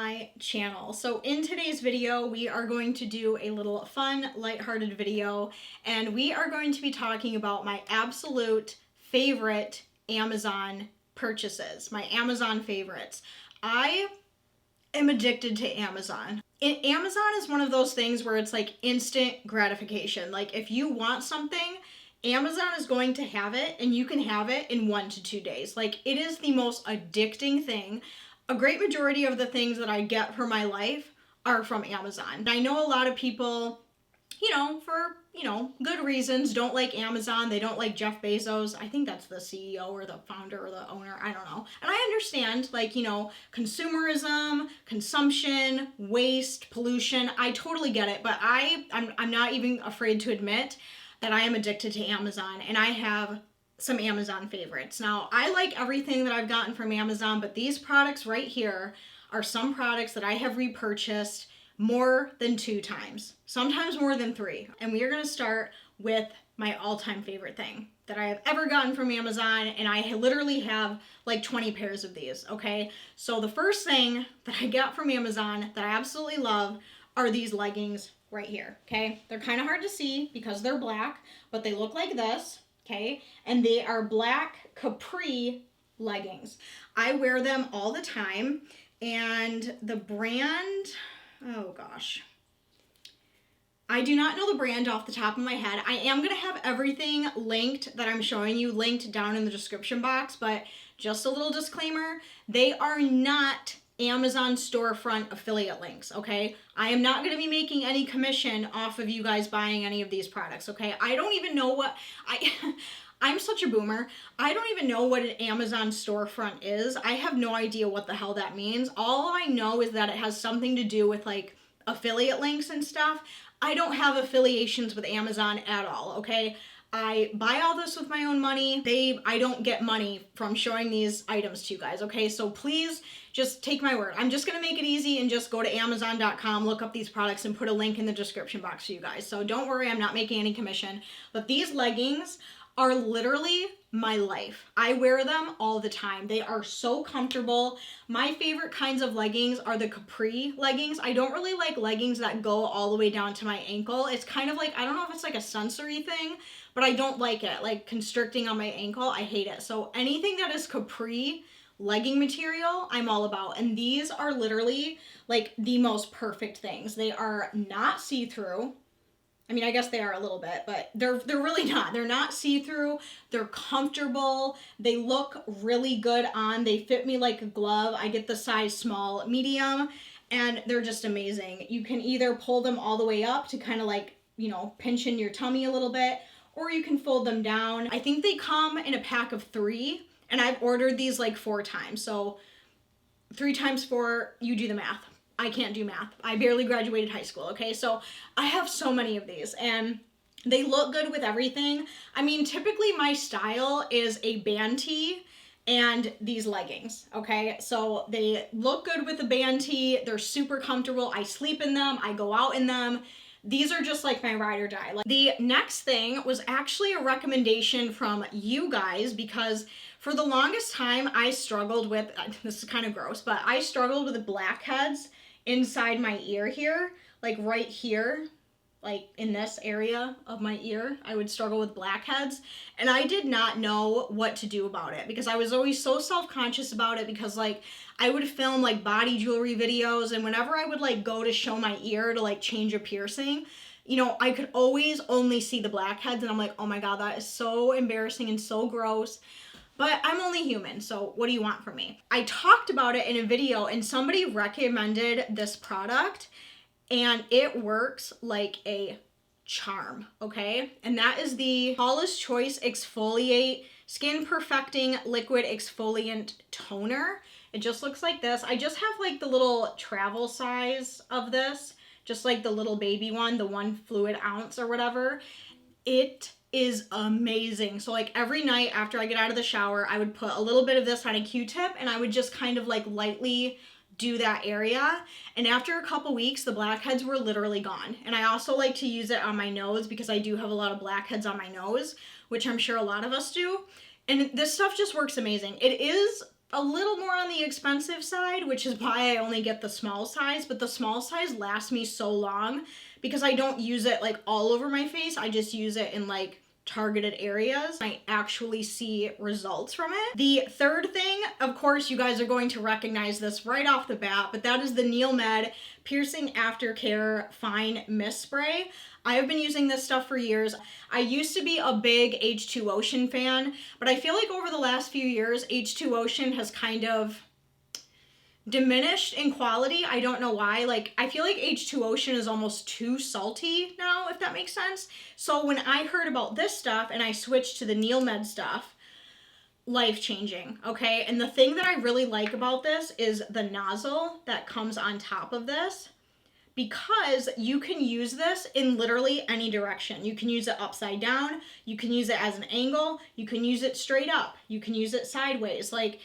my channel. So in today's video, we are going to do a little fun, lighthearted video, and we are going to be talking about my absolute favorite Amazon purchases, my Amazon favorites. I am addicted to Amazon. Amazon is one of those things where it's like instant gratification. Like if you want something, Amazon is going to have it, and you can have it in 1 to 2 days. Like, it is the most addicting thing. A great majority of the things that I get for my life are from Amazon. And I know a lot of people, for, good reasons, don't like Amazon. They don't like Jeff Bezos. I think that's the CEO or the founder or the owner. I don't know. And I understand, consumerism, consumption, waste, pollution. I totally get it. But I'm not even afraid to admit that I am addicted to Amazon, and I have some Amazon favorites. Now, I like everything that I've gotten from Amazon, but these products right here are some products that I have repurchased more than 2 times, sometimes more than 3. And we are gonna start with my all-time favorite thing that I have ever gotten from Amazon, and I literally have like 20 pairs of these, okay? So the first thing that I got from Amazon that I absolutely love are these leggings right here, okay? They're kind of hard to see because they're black, but they look like this, okay? And they are black capri leggings. I wear them all the time, and the brand, oh gosh, I do not know the brand off the top of my head. I am gonna have everything linked that I'm showing you linked down in the description box, but just a little disclaimer, they are not Amazon storefront affiliate links, okay? I am not going to be making any commission off of you guys buying any of these products, okay? I don't even know what, I'm such a boomer. I don't even know what an Amazon storefront is. I have no idea what the hell that means. All I know is that it has something to do with like affiliate links and stuff. I don't have affiliations with Amazon at all, okay? I buy all this with my own money. I don't get money from showing these items to you guys, okay? So please just take my word. I'm just gonna make it easy and just go to Amazon.com, look up these products, and put a link in the description box for you guys. So don't worry, I'm not making any commission. But these leggings are literally my life. I wear them all the time. They are so comfortable. My favorite kinds of leggings are the capri leggings. I don't really like leggings that go all the way down to my ankle. It's kind of like, I don't know if it's like a sensory thing, but I don't like it. Like constricting on my ankle, I hate it. So anything that is capri legging material, I'm all about. And these are literally like the most perfect things. They are not see-through. I mean, I guess they are a little bit, but they're really not. They're not see-through. They're comfortable. They look really good on. They fit me like a glove. I get the size small, medium, and they're just amazing. You can either pull them all the way up to kind of like, pinch in your tummy a little bit, or you can fold them down. I think they come in a pack of 3, and I've ordered these like 4 times. So 3 times 4, you do the math. I can't do math. I barely graduated high school, okay? So I have so many of these, and they look good with everything. I mean, typically my style is a band tee and these leggings, okay? So they look good with the band tee. They're super comfortable. I sleep in them. I go out in them. These are just like my ride or die. Like, the next thing was actually a recommendation from you guys, because for the longest time I struggled with, this is kind of gross, but I struggled with blackheads inside my ear here, like right here, like in this area of my ear, I would struggle with blackheads, and I did not know what to do about it because I was always so self-conscious about it, because like I would film like body jewelry videos, and whenever I would like go to show my ear to like change a piercing, I could always only see the blackheads, and I'm like, oh my god, that is so embarrassing and so gross. But I'm only human, so what do you want from me? I talked about it in a video, and somebody recommended this product, and it works like a charm, okay? And that is the Paula's Choice Exfoliate Skin Perfecting Liquid Exfoliant Toner. It just looks like this. I just have like the little travel size of this, just like the little baby one, the 1 fluid ounce or whatever. It is amazing. So like every night after I get out of the shower, I would put a little bit of this on a Q-tip, and I would just kind of like lightly do that area. And after a couple weeks, the blackheads were literally gone. And I also like to use it on my nose because I do have a lot of blackheads on my nose, which I'm sure a lot of us do. And this stuff just works amazing. It is a little more on the expensive side, which is why I only get the small size, but the small size lasts me so long because I don't use it like all over my face. I just use it in like targeted areas. I actually see results from it. The third thing, of course, you guys are going to recognize this right off the bat, but that is the NeilMed Piercing Aftercare Fine Mist Spray. I have been using this stuff for years. I used to be a big H2Ocean fan, but I feel like over the last few years, H2Ocean has kind of diminished in quality. I don't know why. Like, I feel like H2Ocean is almost too salty now, if that makes sense. So when I heard about this stuff and I switched to the NeilMed stuff, life-changing, okay? And the thing that I really like about this is the nozzle that comes on top of this, because you can use this in literally any direction. You can use it upside down, you can use it as an angle, you can use it straight up, you can use it sideways. Like,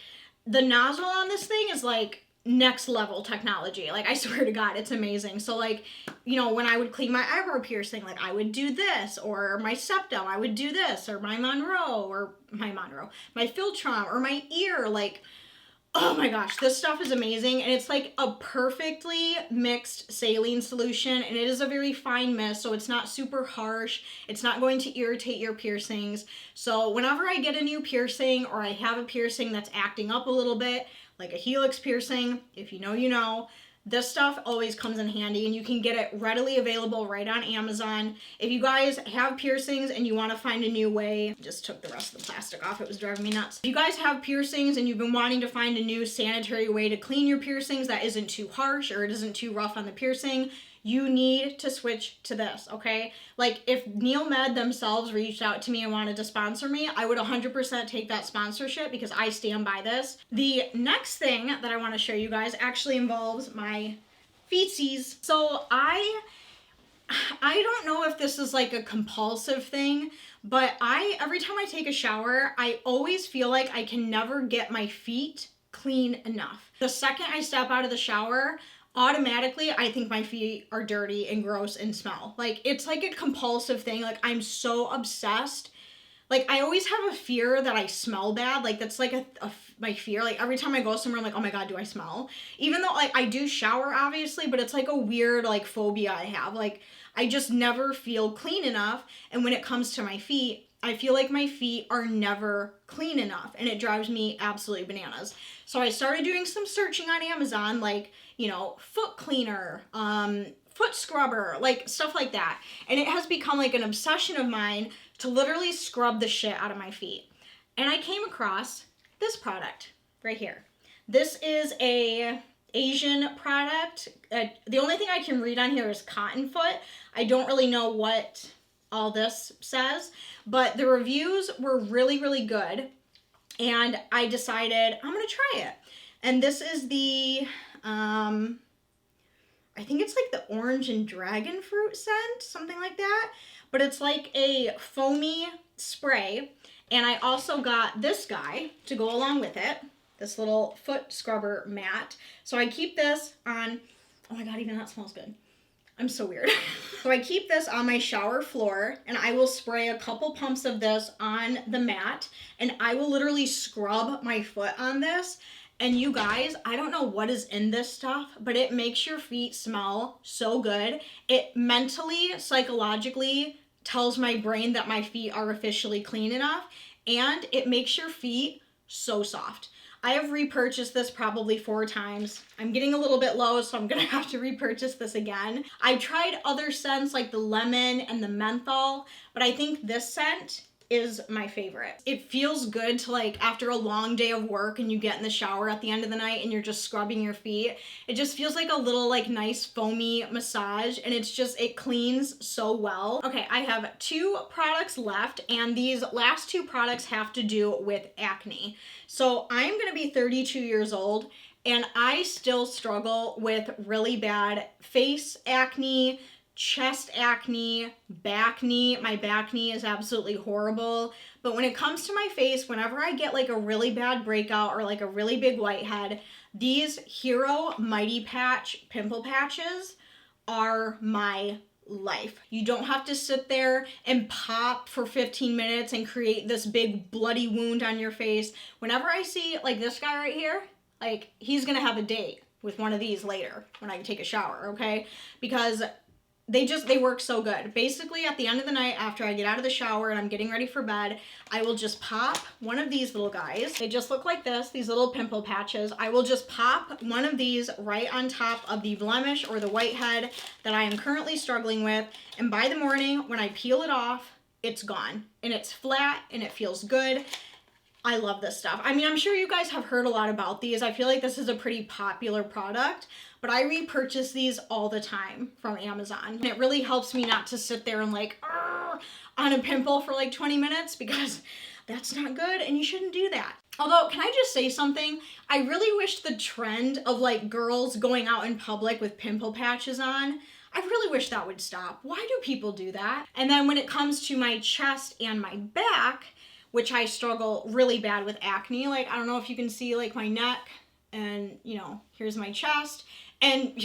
the nozzle on this thing is like next level technology. Like, I swear to God, it's amazing. So like, you know, when I would clean my eyebrow piercing, like I would do this, or my septum, I would do this, or my philtrum, or my ear. Like, oh my gosh, this stuff is amazing. And it's like a perfectly mixed saline solution, and it is a very fine mist, so it's not super harsh. It's not going to irritate your piercings. So whenever I get a new piercing, or I have a piercing that's acting up a little bit, like a helix piercing, if you know, you know, this stuff always comes in handy, and you can get it readily available right on Amazon. If you guys have piercings and you want to find a new way, just took the rest of the plastic off, it was driving me nuts. If you guys have piercings and you've been wanting to find a new sanitary way to clean your piercings that isn't too harsh or it isn't too rough on the piercing, you need to switch to this, okay? Like, if NeilMed themselves reached out to me and wanted to sponsor me, I would 100% take that sponsorship because I stand by this. The next thing that I want to show you guys actually involves my feetsies. So I don't know if this is like a compulsive thing, but every time I take a shower, I always feel like I can never get my feet clean enough. The second I step out of the shower, automatically I think my feet are dirty and gross and smell. Like, it's like a compulsive thing. Like, I'm so obsessed. Like, I always have a fear that I smell bad. Like, that's like my fear. Like, every time I go somewhere, I'm like, oh my God, do I smell? Even though, like, I do shower, obviously, but it's like a weird, like, phobia I have. Like, I just never feel clean enough. And when it comes to my feet, I feel like my feet are never clean enough, and it drives me absolutely bananas. So I started doing some searching on Amazon, like, you know, foot cleaner, foot scrubber, like stuff like that. And it has become like an obsession of mine to literally scrub the shit out of my feet. And I came across this product right here. This is a Asian product. The only thing I can read on here is cotton foot. I don't really know what all this says, but the reviews were really, really good. And I decided I'm gonna try it. And this is the, I think it's like the orange and dragon fruit scent, something like that. But it's like a foamy spray. And I also got this guy to go along with it, this little foot scrubber mat. So I keep this on, oh my God, even that smells good. I'm so weird. So I keep this on my shower floor, and I will spray a couple pumps of this on the mat, and I will literally scrub my foot on this. And you guys, I don't know what is in this stuff, but it makes your feet smell so good. It mentally, psychologically tells my brain that my feet are officially clean enough, and it makes your feet so soft. I have repurchased this probably 4 times. I'm getting a little bit low, so I'm gonna have to repurchase this again. I tried other scents like the lemon and the menthol, but I think this scent is my favorite. It feels good to, like, after a long day of work and you get in the shower at the end of the night and you're just scrubbing your feet. It just feels like a little, like, nice foamy massage, and it cleans so well. Okay, I have 2 products left, and these last 2 products have to do with acne. So I'm gonna be 32 years old, and I still struggle with really bad face acne, chest acne, back knee. My back knee is absolutely horrible. But when it comes to my face, whenever I get like a really bad breakout or like a really big whitehead, these Hero Mighty Patch pimple patches are my life. You don't have to sit there and pop for 15 minutes and create this big bloody wound on your face. Whenever I see like this guy right here, like he's gonna have a date with one of these later when I take a shower, okay? Because they work so good. Basically, at the end of the night, after I get out of the shower and I'm getting ready for bed, I will just pop one of these little guys. They just look like this, these little pimple patches. I will just pop one of these right on top of the blemish or the whitehead that I am currently struggling with. And by the morning, when I peel it off, it's gone. And it's flat and it feels good. I love this stuff. I mean, I'm sure you guys have heard a lot about these. I feel like this is a pretty popular product, but I repurchase these all the time from Amazon. And it really helps me not to sit there and like, on a pimple for like 20 minutes because that's not good and you shouldn't do that. Although, can I just say something? I really wish the trend of like girls going out in public with pimple patches on, I really wish that would stop. Why do people do that? And then when it comes to my chest and my back, which I struggle really bad with acne. Like, I don't know if you can see like my neck and, you know, here's my chest. And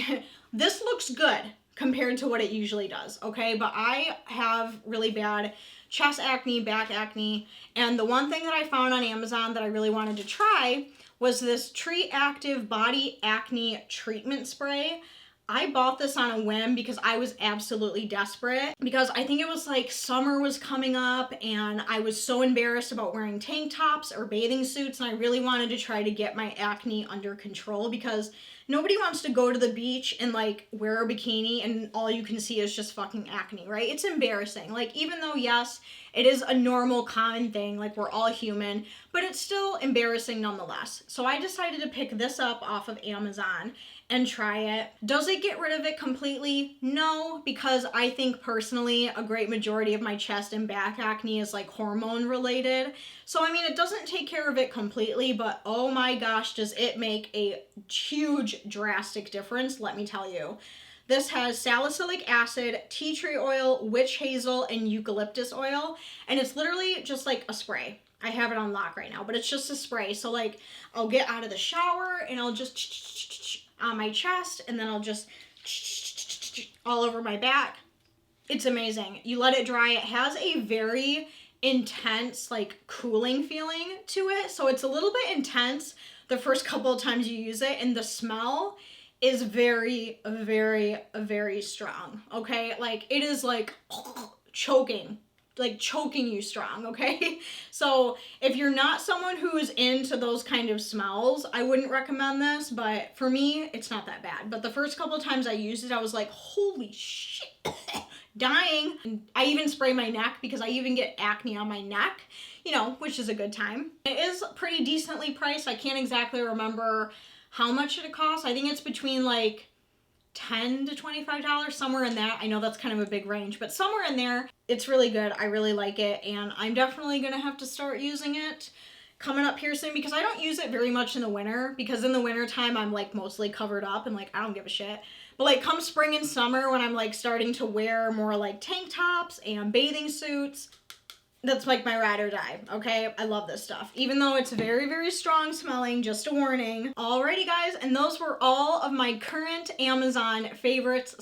this looks good compared to what it usually does, okay? But I have really bad chest acne, back acne. And the one thing that I found on Amazon that I really wanted to try was this Tree Active Body Acne Treatment Spray. I bought this on a whim because I was absolutely desperate because I think it was like summer was coming up and I was so embarrassed about wearing tank tops or bathing suits and I really wanted to try to get my acne under control because nobody wants to go to the beach and like wear a bikini and all you can see is just fucking acne, right? It's embarrassing. Like, even though yes, it is a normal common thing, like we're all human, but it's still embarrassing nonetheless. So I decided to pick this up off of Amazon and try it. Does it get rid of it completely? No, because I think personally a great majority of my chest and back acne is like hormone related. So I mean, it doesn't take care of it completely, but oh my gosh, does it make a huge drastic difference, let me tell you. This has salicylic acid, tea tree oil, witch hazel, and eucalyptus oil, and it's literally just like a spray. I have it on lock right now, but it's just a spray. So like, I'll get out of the shower and I'll just on my chest, and then I'll just all over my back. It's amazing. You let it dry. It has a very intense, like, cooling feeling to it. So it's a little bit intense the first couple of times you use it, and the smell is very, very, very strong, okay? Like, it is like choking you strong, okay? So if you're not someone who is into those kind of smells, I wouldn't recommend this, but for me, it's not that bad. But the first couple of times I used it, I was like, holy shit, dying. And I even spray my neck because I even get acne on my neck, you know, which is a good time. It is pretty decently priced. I can't exactly remember how much it costs. I think it's between like $10 to $25, somewhere in that. I know that's kind of a big range, but somewhere in there. It's really good. I really like it, and I'm definitely gonna have to start using it coming up here soon because I don't use it very much in the winter because in the winter time I'm like mostly covered up and like I don't give a shit. But like come spring and summer when I'm like starting to wear more like tank tops and bathing suits, that's like my ride or die, okay? I love this stuff. Even though it's very, very strong smelling, just a warning. Alrighty guys, and those were all of my current Amazon favorites /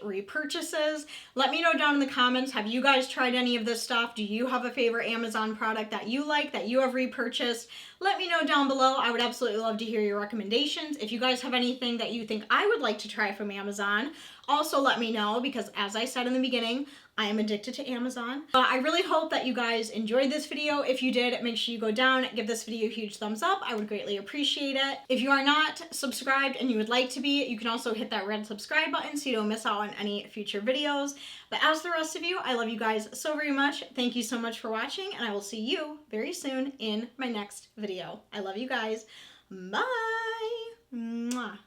repurchases. Let me know down in the comments, have you guys tried any of this stuff? Do you have a favorite Amazon product that you like, that you have repurchased? Let me know down below. I would absolutely love to hear your recommendations. If you guys have anything that you think I would like to try from Amazon, also let me know because as I said in the beginning, I am addicted to Amazon. I really hope that you guys enjoyed this video. If you did, make sure you go down, give this video a huge thumbs up. I would greatly appreciate it. If you are not subscribed and you would like to be, you can also hit that red subscribe button so you don't miss out on any future videos. But as the rest of you, I love you guys so very much. Thank you so much for watching, and I will see you very soon in my next video. I love you guys. Bye. Mwah.